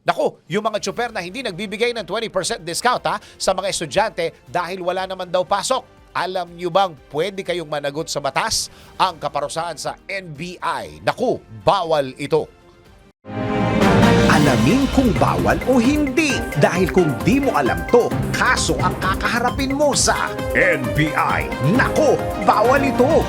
Naku, yung mga tsuper na hindi nagbibigay ng 20% discount sa mga estudyante dahil wala naman daw pasok. Alam nyo bang pwede kayong managot sa batas ang kaparusahan sa NBI? Naku, bawal ito. Alamin kung bawal o hindi. Dahil kung di mo alam to, kaso ang kakaharapin mo sa NBI. Nako, bawal ito.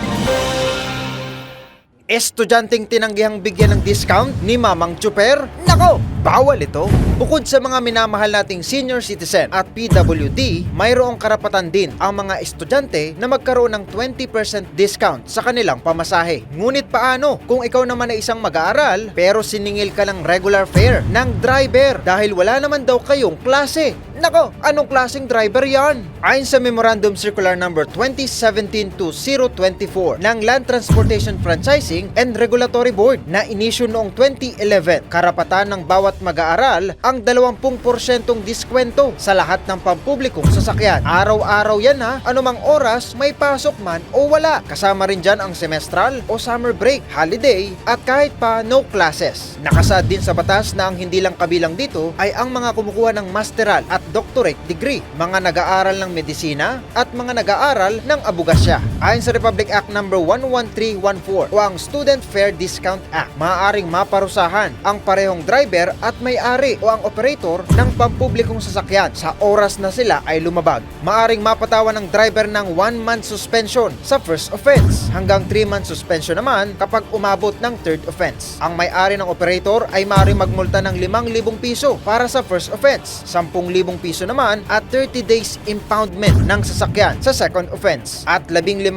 Estudyanteng tinanggihang bigyan ng discount ni Mamang Tsuper? Nako! Bawal ito! Bukod sa mga minamahal nating senior citizen at PWD, mayroong karapatan din ang mga estudyante na magkaroon ng 20% discount sa kanilang pamasahe. Ngunit paano kung ikaw naman ay isang mag-aaral pero siningil ka ng regular fare ng driver dahil wala naman daw kayong klase? Nako, anong klaseng driver yan? Ayon sa Memorandum Circular Number 2017-2024 ng Land Transportation Franchising and Regulatory Board na inisyu noong 2011, karapatan ng bawat mag-aaral ang 20% diskwento sa lahat ng pampublikong sasakyan. Araw-araw yan anumang oras may pasok man o wala. Kasama rin dyan ang semestral o summer break, holiday at kahit pa no classes. Nakasaad din sa batas na ang hindi lang kabilang dito ay ang mga kumukuha ng masteral at doctorate degree, mga nag-aaral ng medisina at mga nag-aaral ng abogasya. Ayon sa Republic Act No. 11314 o ang Student Fare Discount Act, maaaring maparusahan ang parehong driver at may-ari o ang operator ng pampublikong sasakyan sa oras na sila ay lumabag. Maaaring mapatawan ng driver ng 1-month suspension sa first offense hanggang 3-month suspension naman kapag umabot ng third offense. Ang may-ari ng operator ay maaaring magmulta ng 5,000 piso para sa first offense, 10,000 piso naman at 30 days impoundment ng sasakyan sa second offense at 15,000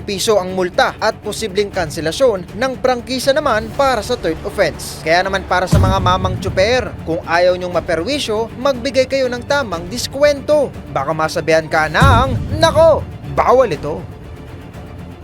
piso ang multa at posibleng kanselasyon ng prangkisa naman para sa third offense. Kaya naman para sa mga mamang tsuper, kung ayaw nyong maperwisyo, magbigay kayo ng tamang diskwento. Baka masabihan ka ng, nako, bawal ito.